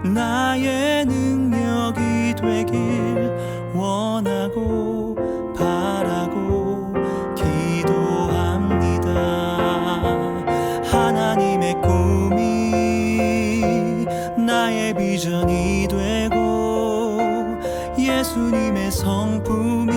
나의 능력이 되길 원하고 바라고 기도합니다. 하나님의 꿈이 나의 비전이 되고 예수님의 성품이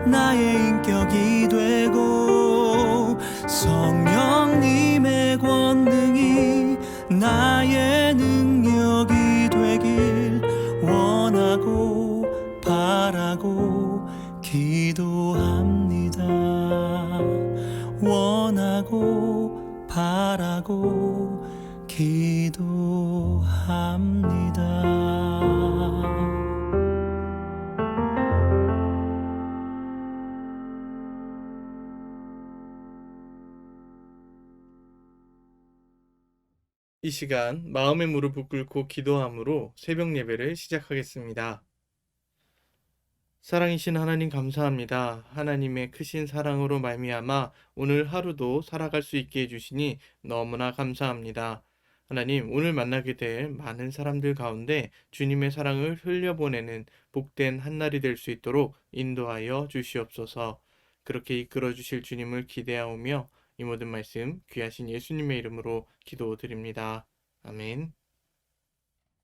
나의 인격이 되고 성령님의 권능이 나의 능력이 되길 원하고 바라고 기도합니다. 원하고 바라고 기도합니다. 이 시간 마음의 무릎을 꿇고 기도함으로 새벽 예배를 시작하겠습니다. 사랑이신 하나님 감사합니다. 하나님의 크신 사랑으로 말미암아 오늘 하루도 살아갈 수 있게 해주시니 너무나 감사합니다. 하나님, 오늘 만나게 될 많은 사람들 가운데 주님의 사랑을 흘려보내는 복된 한날이 될 수 있도록 인도하여 주시옵소서. 그렇게 이끌어 주실 주님을 기대하오며 이 모든 말씀 귀하신 예수님의 이름으로 기도드립니다. 아멘.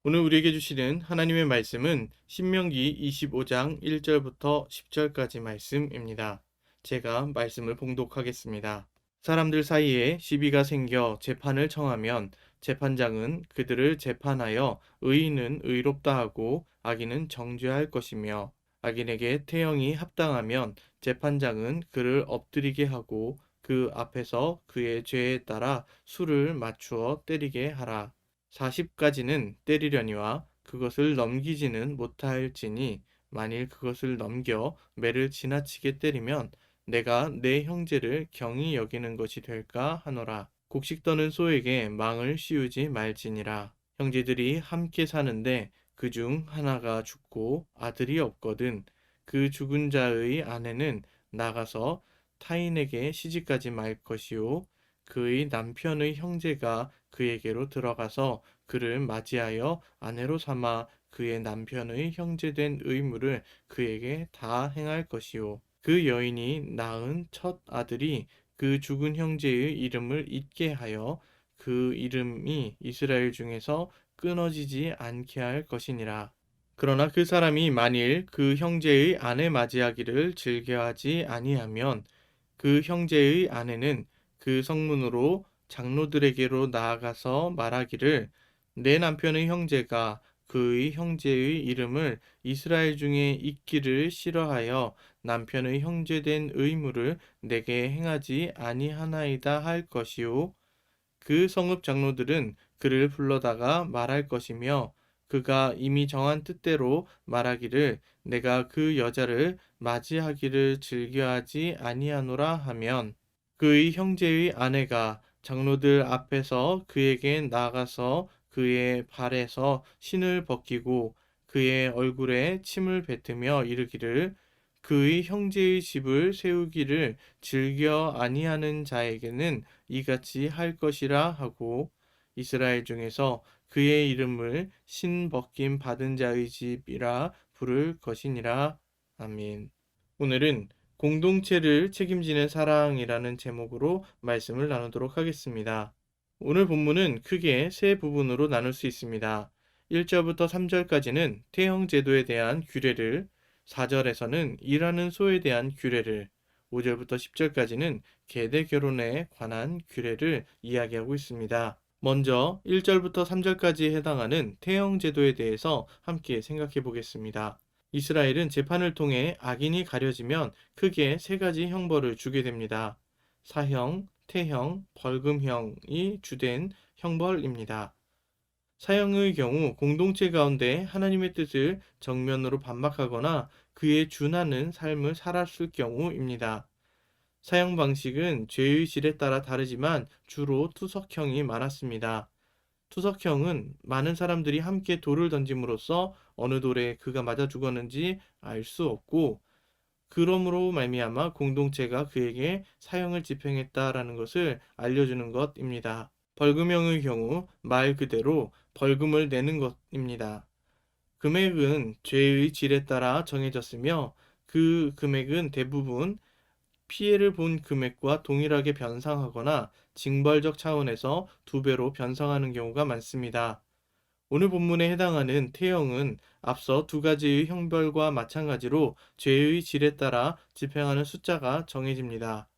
오늘 우리에게 주시는 하나님의 말씀은 신명기 25장 1절부터 10절까지 말씀입니다. 제가 말씀을 봉독하겠습니다. 사람들 사이에 시비가 생겨 재판을 청하면 재판장은 그들을 재판하여 의인은 의롭다 하고 악인은 정죄할 것이며 악인에게 태형이 합당하면 재판장은 그를 엎드리게 하고 그 앞에서 그의 죄에 따라 수를 맞추어 때리게 하라. 40까지는 때리려니와 그것을 넘기지는 못할지니 만일 그것을 넘겨 매를 지나치게 때리면 내가 내 형제를 경히 여기는 것이 될까 하노라. 곡식 떠는 소에게 망을 씌우지 말지니라. 형제들이 함께 사는데 그중 하나가 죽고 아들이 없거든 그 죽은 자의 아내는 나가서 타인에게 시집가지 말 것이요 그의 남편의 형제가 그에게로 들어가서 그를 맞이하여 아내로 삼아 그의 남편의 형제된 의무를 그에게 다 행할 것이요 그 여인이 낳은 첫 아들이 그 죽은 형제의 이름을 잊게 하여 그 이름이 이스라엘 중에서 끊어지지 않게 할 것이니라. 그러나 그 사람이 만일 그 형제의 아내 맞이하기를 즐겨하지 아니하면 그 형제의 아내는 그 성문으로 장로들에게로 나아가서 말하기를 내 남편의 형제가 그의 형제의 이름을 이스라엘 중에 잊기를 싫어하여 남편의 형제된 의무를 내게 행하지 아니하나이다 할 것이요 그 성읍 장로들은 그를 불러다가 말할 것이며 그가 이미 정한 뜻대로 말하기를 내가 그 여자를 맞이하기를 즐겨하지 아니하노라 하면 그의 형제의 아내가 장로들 앞에서 그에게 나가서 그의 발에서 신을 벗기고 그의 얼굴에 침을 뱉으며 이르기를 그의 형제의 집을 세우기를 즐겨 아니하는 자에게는 이같이 할 것이라 하고 이스라엘 중에서 그의 이름을 신 벗김 받은 자의 집이라 부를 것이니라. 아멘. 오늘은 공동체를 책임지는 사랑이라는 제목으로 말씀을 나누도록 하겠습니다. 오늘 본문은 크게 세 부분으로 나눌 수 있습니다. 1절부터 3절까지는 태형 제도에 대한 규례를, 4절에서는 일하는 소에 대한 규례를, 5절부터 10절까지는 계대 결혼에 관한 규례를 이야기하고 있습니다. 먼저 1절부터 3절까지에 해당하는 태형 제도에 대해서 함께 생각해 보겠습니다. 이스라엘은 재판을 통해 악인이 가려지면 크게 세 가지 형벌을 주게 됩니다. 사형, 태형, 벌금형이 주된 형벌입니다. 사형의 경우 공동체 가운데 하나님의 뜻을 정면으로 반박하거나 그에 준하는 삶을 살았을 경우입니다. 사형 방식은 죄의 질에 따라 다르지만 주로 투석형이 많았습니다. 투석형은 많은 사람들이 함께 돌을 던짐으로써 어느 돌에 그가 맞아 죽었는지 알 수 없고 그러므로 말미암아 공동체가 그에게 사형을 집행했다라는 것을 알려주는 것입니다. 벌금형의 경우 말 그대로 벌금을 내는 것입니다. 금액은 죄의 질에 따라 정해졌으며 그 금액은 대부분 피해를 본 금액과 동일하게 변상하거나 징벌적 차원에서 2배로 변상하는 경우가 많습니다. 오늘 본문에 해당하는 태형은 앞서 2가지의 형벌과 마찬가지로 죄의 질에 따라 집행하는 숫자가 정해집니다.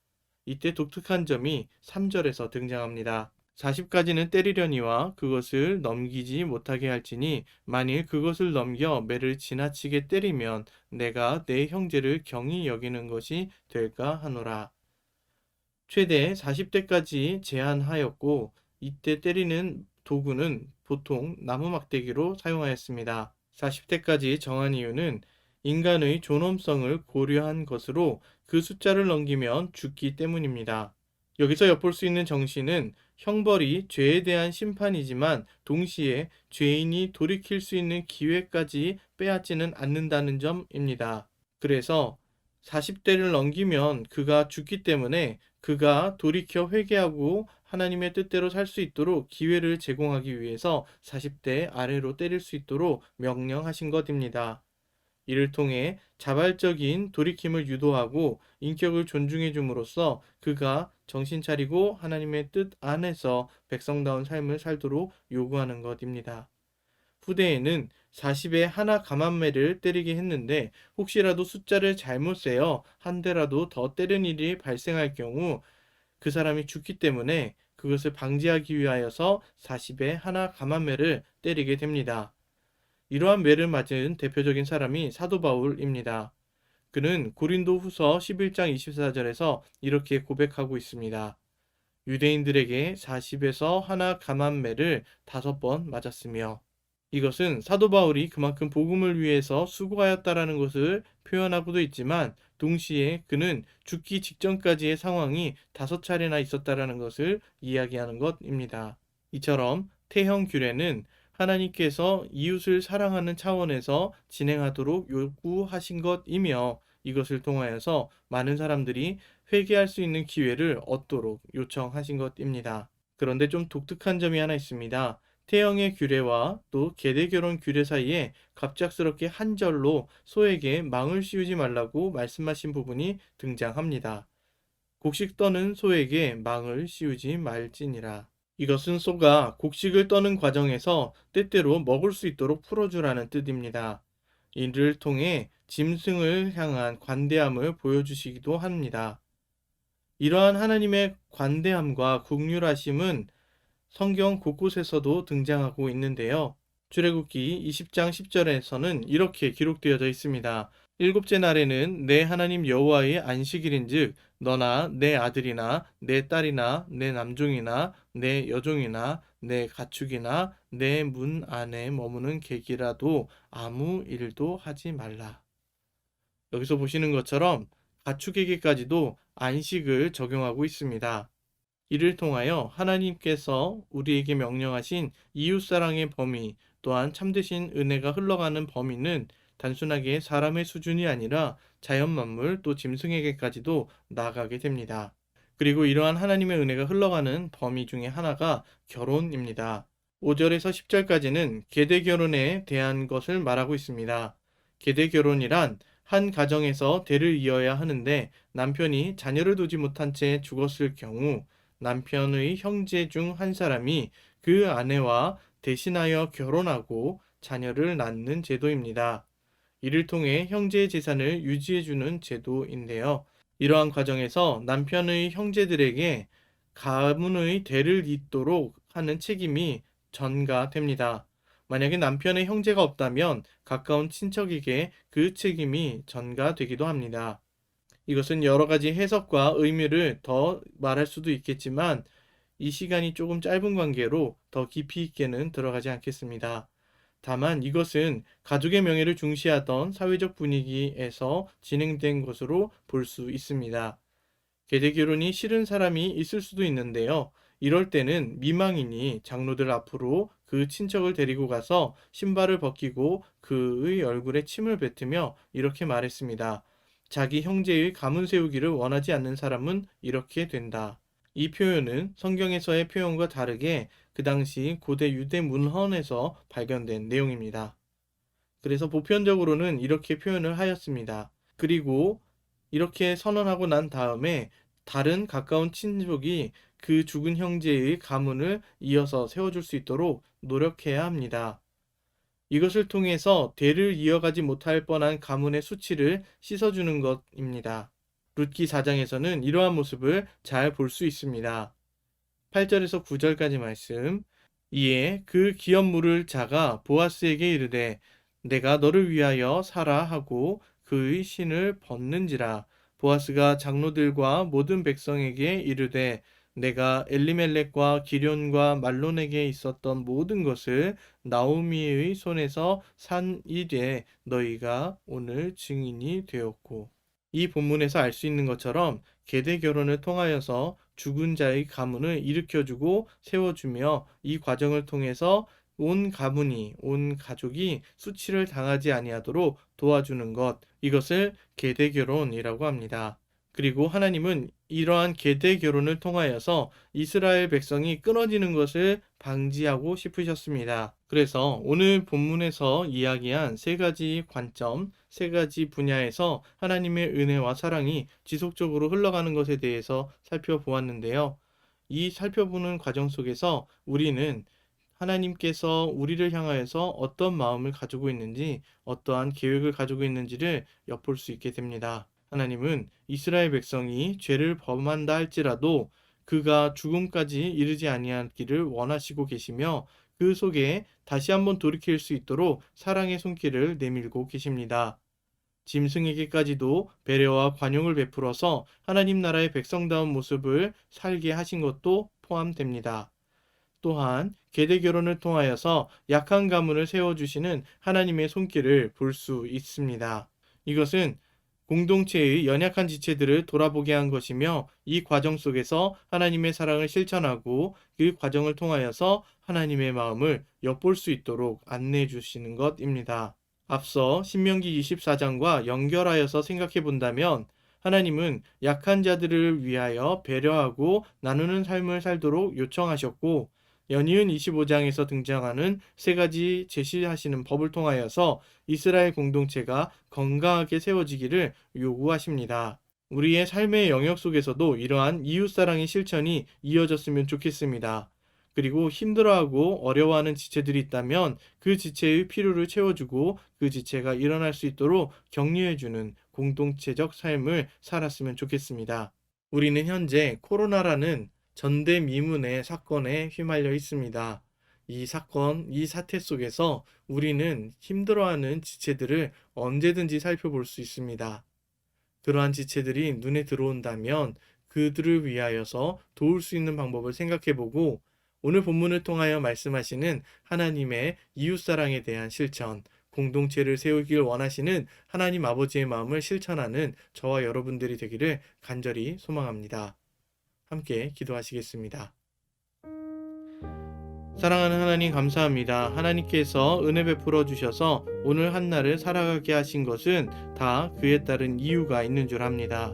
이때 독특한 점이 3절에서 등장합니다. 40까지는 때리려니와 그것을 넘기지 못하게 할지니 만일 그것을 넘겨 매를 지나치게 때리면 내가 내 형제를 경히 여기는 것이 될까 하노라. 최대 40대까지 제한하였고 이때 때리는 도구는 보통 나무 막대기로 사용하였습니다. 40대까지 정한 이유는 인간의 존엄성을 고려한 것으로 그 숫자를 넘기면 죽기 때문입니다. 여기서 엿볼 수 있는 정신은 형벌이 죄에 대한 심판이지만 동시에 죄인이 돌이킬 수 있는 기회까지 빼앗지는 않는다는 점입니다. 그래서 40대를 넘기면 그가 죽기 때문에 그가 돌이켜 회개하고 하나님의 뜻대로 살 수 있도록 기회를 제공하기 위해서 40대 아래로 때릴 수 있도록 명령하신 것입니다. 이를 통해 자발적인 돌이킴을 유도하고 인격을 존중해 줌으로써 그가 정신 차리고 하나님의 뜻 안에서 백성다운 삶을 살도록 요구하는 것입니다. 후대에는 40에 하나 감한매를 때리게 했는데 혹시라도 숫자를 잘못 세어 한 대라도 더 때린 일이 발생할 경우 그 사람이 죽기 때문에 그것을 방지하기 위하여서 40에 하나 감한매를 때리게 됩니다. 이러한 매를 맞은 대표적인 사람이 사도 바울입니다. 그는 고린도 후서 11장 24절에서 이렇게 고백하고 있습니다. 유대인들에게 40에서 하나 감한매를 5번 맞았으며 이것은 사도 바울이 그만큼 복음을 위해서 수고하였다라는 것을 표현하고도 있지만 동시에 그는 죽기 직전까지의 상황이 5차례나 있었다라는 것을 이야기하는 것입니다. 이처럼 태형 규례는 하나님께서 이웃을 사랑하는 차원에서 진행하도록 요구하신 것이며 이것을 통하여서 많은 사람들이 회개할 수 있는 기회를 얻도록 요청하신 것입니다. 그런데 좀 독특한 점이 하나 있습니다. 태형의 규례와 또 계대결혼 규례 사이에 갑작스럽게 한 절로 소에게 망을 씌우지 말라고 말씀하신 부분이 등장합니다. 곡식 떠는 소에게 망을 씌우지 말지니라. 이것은 소가 곡식을 떠는 과정에서 때때로 먹을 수 있도록 풀어주라는 뜻입니다. 이를 통해 짐승을 향한 관대함을 보여주시기도 합니다. 이러한 하나님의 관대함과 국률하심은 성경 곳곳에서도 등장하고 있는데요. 출애굽기 20장 10절에서는 이렇게 기록되어져 있습니다. 일곱째 날에는 내 하나님 여호와의 안식일인즉 너나 내 아들이나 내 딸이나 내 남종이나 내 여종이나 내 가축이나 내 문 안에 머무는 객이라도 아무 일도 하지 말라. 여기서 보시는 것처럼 가축에게까지도 안식을 적용하고 있습니다. 이를 통하여 하나님께서 우리에게 명령하신 이웃사랑의 범위 또한 참되신 은혜가 흘러가는 범위는 단순하게 사람의 수준이 아니라 자연만물 또 짐승에게까지도 나아가게 됩니다. 그리고 이러한 하나님의 은혜가 흘러가는 범위 중에 하나가 결혼입니다. 5절에서 10절까지는 계대결혼에 대한 것을 말하고 있습니다. 계대결혼이란 한 가정에서 대를 이어야 하는데 남편이 자녀를 두지 못한 채 죽었을 경우 남편의 형제 중 한 사람이 그 아내와 대신하여 결혼하고 자녀를 낳는 제도입니다. 이를 통해 형제의 재산을 유지해주는 제도인데요. 이러한 과정에서 남편의 형제들에게 가문의 대를 잇도록 하는 책임이 전가됩니다. 만약에 남편의 형제가 없다면 가까운 친척에게 그 책임이 전가되기도 합니다. 이것은 여러 가지 해석과 의미를 더 말할 수도 있겠지만 이 시간이 조금 짧은 관계로 더 깊이 있게는 들어가지 않겠습니다. 다만 이것은 가족의 명예를 중시하던 사회적 분위기에서 진행된 것으로 볼 수 있습니다. 계대결혼이 싫은 사람이 있을 수도 있는데요. 이럴 때는 미망인이 장로들 앞으로 그 친척을 데리고 가서 신발을 벗기고 그의 얼굴에 침을 뱉으며 이렇게 말했습니다. 자기 형제의 가문 세우기를 원하지 않는 사람은 이렇게 된다. 이 표현은 성경에서의 표현과 다르게 그 당시 고대 유대 문헌에서 발견된 내용입니다. 그래서 보편적으로는 이렇게 표현을 하였습니다. 그리고 이렇게 선언하고 난 다음에 다른 가까운 친족이 그 죽은 형제의 가문을 이어서 세워줄 수 있도록 노력해야 합니다. 이것을 통해서 대를 이어가지 못할 뻔한 가문의 수치를 씻어주는 것입니다. 룻기 4장에서는 이러한 모습을 잘 볼 수 있습니다. 8절에서 9절까지 말씀. 이에 그 기업 물을 자가 보아스에게 이르되 내가 너를 위하여 사라 하고 그의 신을 벗는지라. 보아스가 장로들과 모든 백성에게 이르되 내가 엘리멜렉과 기럨과 말론에게 있었던 모든 것을 나오미의 손에서 산 일에 너희가 오늘 증인이 되었고. 이 본문에서 알 수 있는 것처럼 계대 결혼을 통하여서 죽은 자의 가문을 일으켜주고 세워주며 이 과정을 통해서 온 가문이, 온 가족이 수치를 당하지 아니하도록 도와주는 것, 이것을 계대 결혼이라고 합니다. 그리고 하나님은 이러한 계대 결혼을 통하여서 이스라엘 백성이 끊어지는 것을 방지하고 싶으셨습니다. 그래서 오늘 본문에서 이야기한 세 가지 관점, 세 가지 분야에서 하나님의 은혜와 사랑이 지속적으로 흘러가는 것에 대해서 살펴보았는데요. 이 살펴보는 과정 속에서 우리는 하나님께서 우리를 향하여서 어떤 마음을 가지고 있는지, 어떠한 계획을 가지고 있는지를 엿볼 수 있게 됩니다. 하나님은 이스라엘 백성이 죄를 범한다 할지라도 그가 죽음까지 이르지 아니하기를 원하시고 계시며 그 속에 다시 한번 돌이킬 수 있도록 사랑의 손길을 내밀고 계십니다. 짐승에게까지도 배려와 관용을 베풀어서 하나님 나라의 백성다운 모습을 살게 하신 것도 포함됩니다. 또한 계대 결혼을 통하여서 약한 가문을 세워주시는 하나님의 손길을 볼 수 있습니다. 이것은 공동체의 연약한 지체들을 돌아보게 한 것이며 이 과정 속에서 하나님의 사랑을 실천하고 그 과정을 통하여서 하나님의 마음을 엿볼 수 있도록 안내해 주시는 것입니다. 앞서 신명기 24장과 연결하여서 생각해 본다면 하나님은 약한 자들을 위하여 배려하고 나누는 삶을 살도록 요청하셨고 연이은 25장에서 등장하는 세 가지 제시하시는 법을 통하여서 이스라엘 공동체가 건강하게 세워지기를 요구하십니다. 우리의 삶의 영역 속에서도 이러한 이웃사랑의 실천이 이어졌으면 좋겠습니다. 그리고 힘들어하고 어려워하는 지체들이 있다면 그 지체의 필요를 채워주고 그 지체가 일어날 수 있도록 격려해주는 공동체적 삶을 살았으면 좋겠습니다. 우리는 현재 코로나라는 전대미문의 사건에 휘말려 있습니다. 이 사건, 이 사태 속에서 우리는 힘들어하는 지체들을 언제든지 살펴볼 수 있습니다. 그러한 지체들이 눈에 들어온다면 그들을 위하여서 도울 수 있는 방법을 생각해보고 오늘 본문을 통하여 말씀하시는 하나님의 이웃사랑에 대한 실천, 공동체를 세우길 원하시는 하나님 아버지의 마음을 실천하는 저와 여러분들이 되기를 간절히 소망합니다. 함께 기도하시겠습니다. 사랑하는 하나님 감사합니다. 하나님께서 은혜 베풀어 주셔서 오늘 한날을 살아가게 하신 것은 다 그에 따른 이유가 있는 줄 압니다.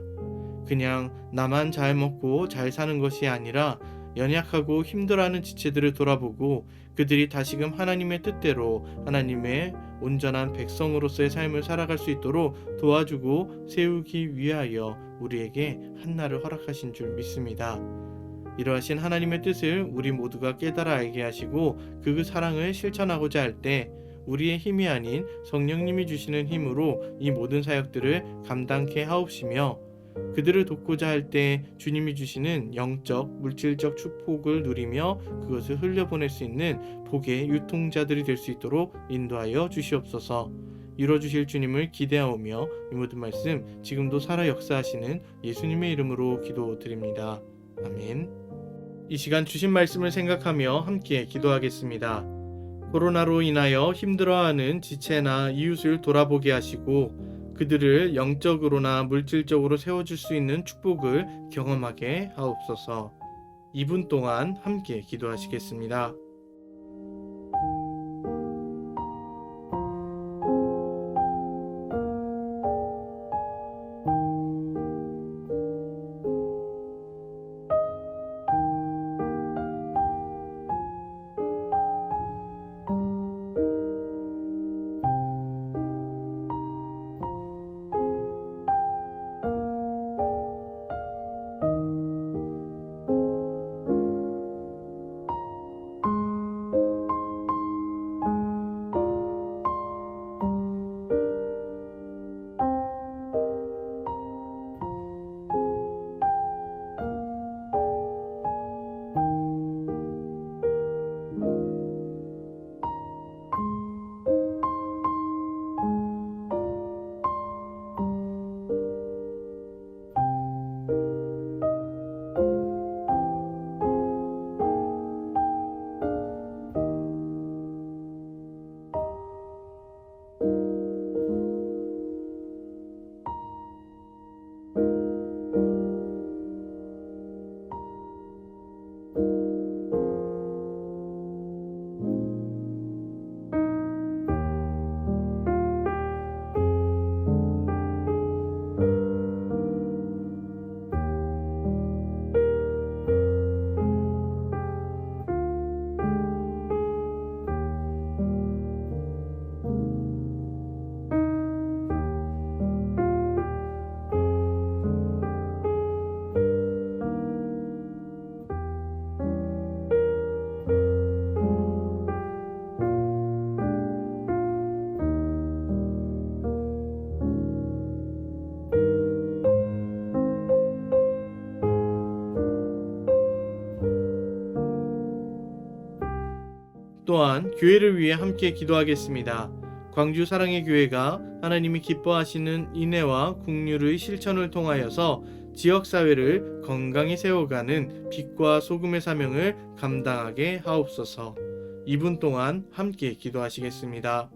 그냥 나만 잘 먹고 잘 사는 것이 아니라 연약하고 힘들어하는 지체들을 돌아보고 그들이 다시금 하나님의 뜻대로 하나님의 온전한 백성으로서의 삶을 살아갈 수 있도록 도와주고 세우기 위하여 우리에게 한날을 허락하신 줄 믿습니다. 이러하신 하나님의 뜻을 우리 모두가 깨달아 알게 하시고 그 사랑을 실천하고자 할 때 우리의 힘이 아닌 성령님이 주시는 힘으로 이 모든 사역들을 감당케 하옵시며 그들을 돕고자 할 때 주님이 주시는 영적, 물질적 축복을 누리며 그것을 흘려보낼 수 있는 복의 유통자들이 될 수 있도록 인도하여 주시옵소서. 이루어주실 주님을 기대하오며 이 모든 말씀 지금도 살아 역사하시는 예수님의 이름으로 기도드립니다. 아멘. 이 시간 주신 말씀을 생각하며 함께 기도하겠습니다. 코로나로 인하여 힘들어하는 지체나 이웃을 돌아보게 하시고 그들을 영적으로나 물질적으로 세워줄 수 있는 축복을 경험하게 하옵소서. 2분 동안 함께 기도하시겠습니다. 또한 교회를 위해 함께 기도하겠습니다. 광주 사랑의 교회가 하나님이 기뻐하시는 인애와 긍휼의 실천을 통하여서 지역사회를 건강히 세워가는 빛과 소금의 사명을 감당하게 하옵소서. 2분 동안 함께 기도하시겠습니다.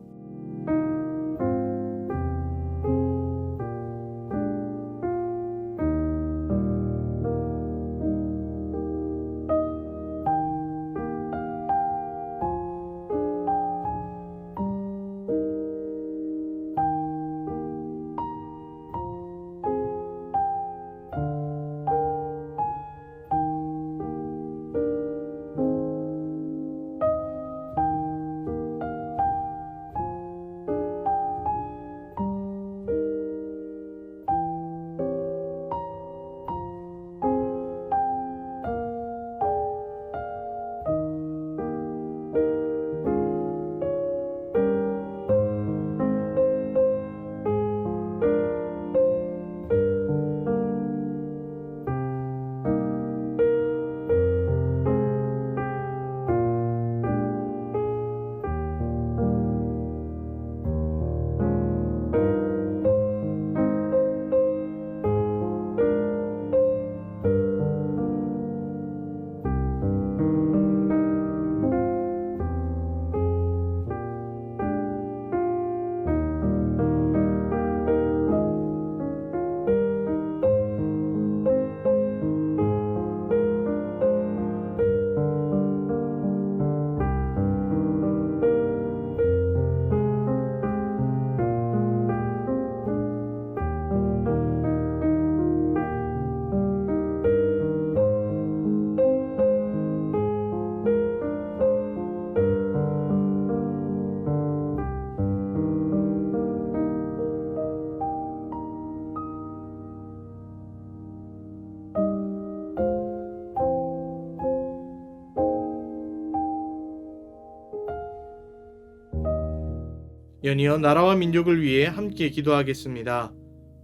연이어 나라와 민족을 위해 함께 기도하겠습니다.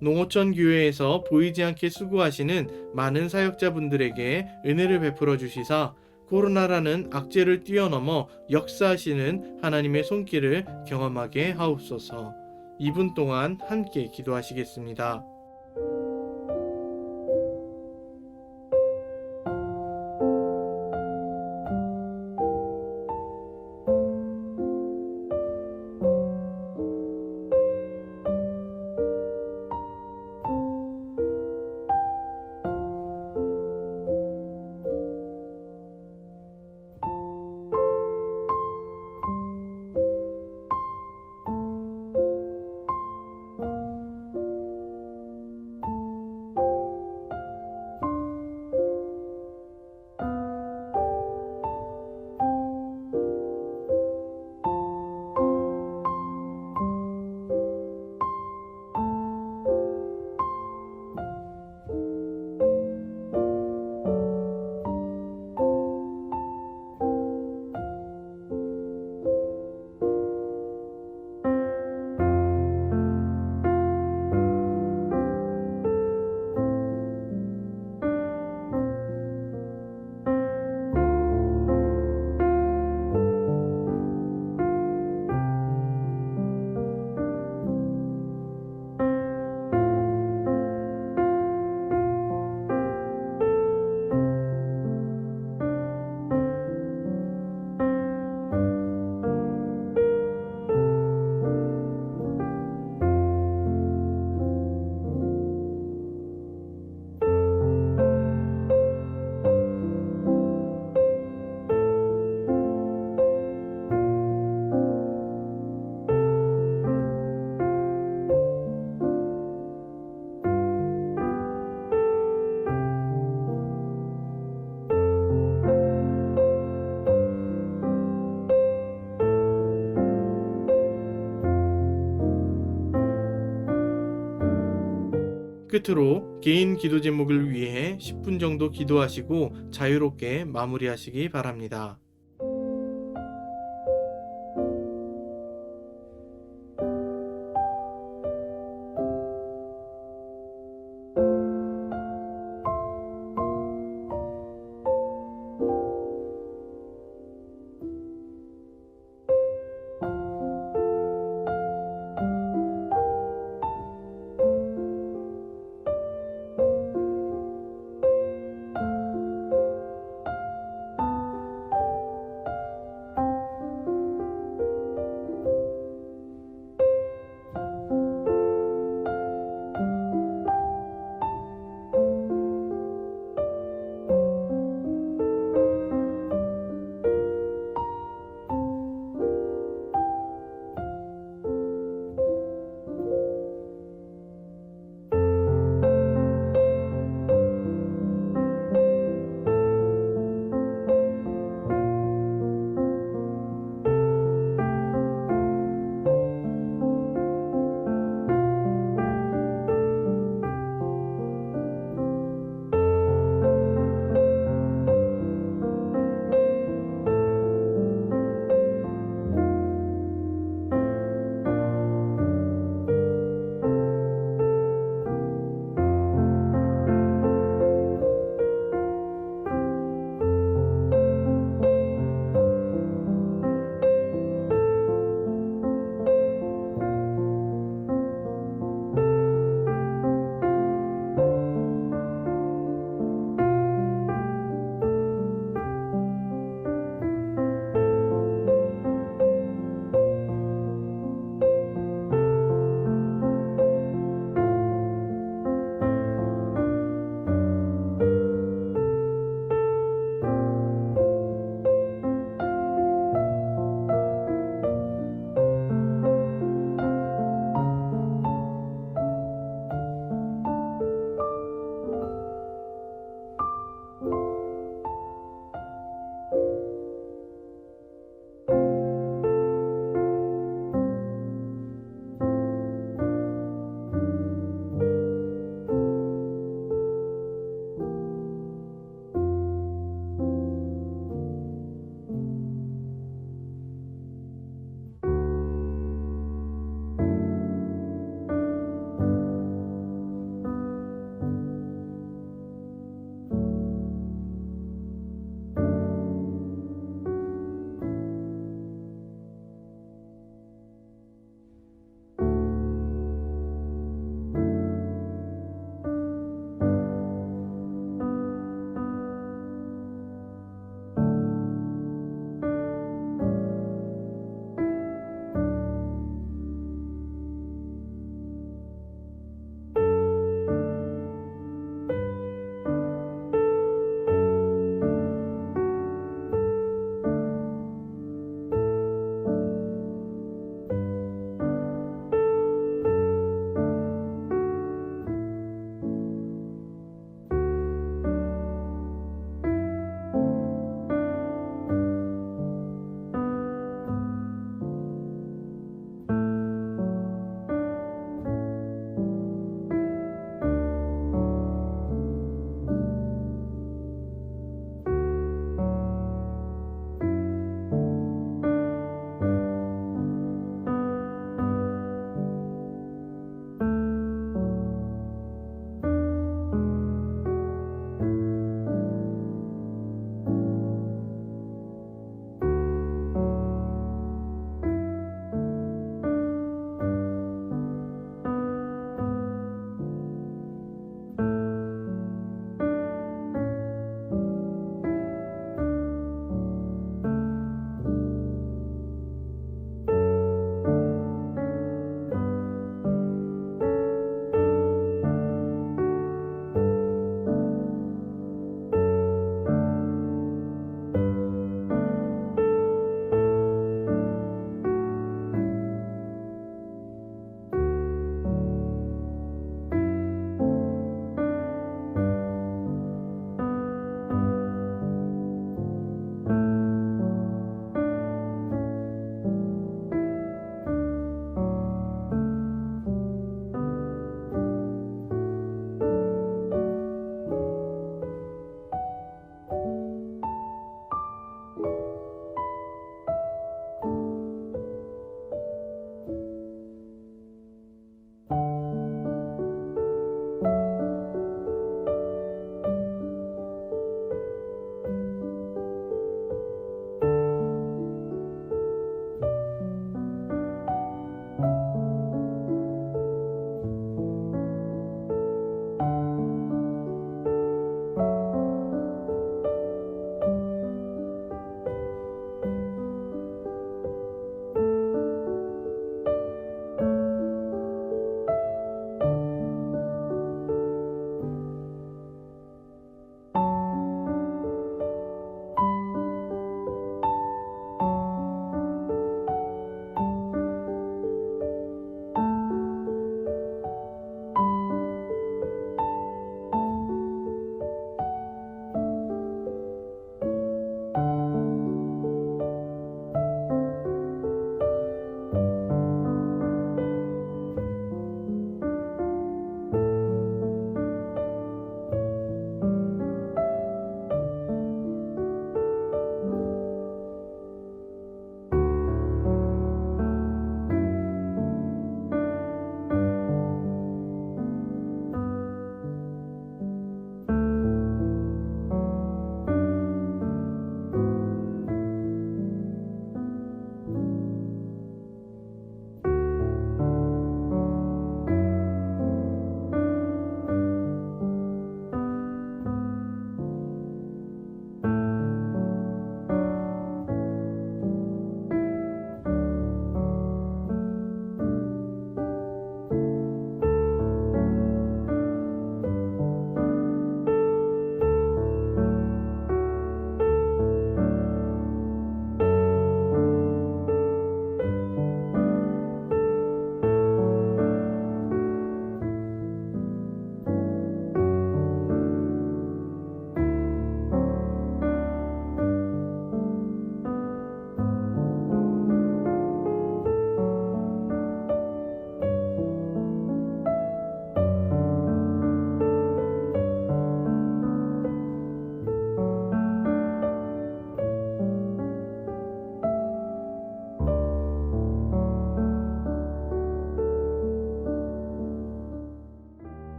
농어촌 교회에서 보이지 않게 수고하시는 많은 사역자분들에게 은혜를 베풀어 주시사 코로나라는 악재를 뛰어넘어 역사하시는 하나님의 손길을 경험하게 하옵소서. 2분 동안 함께 기도하시겠습니다. 끝으로 개인 기도 제목을 위해 10분 정도 기도하시고 자유롭게 마무리하시기 바랍니다.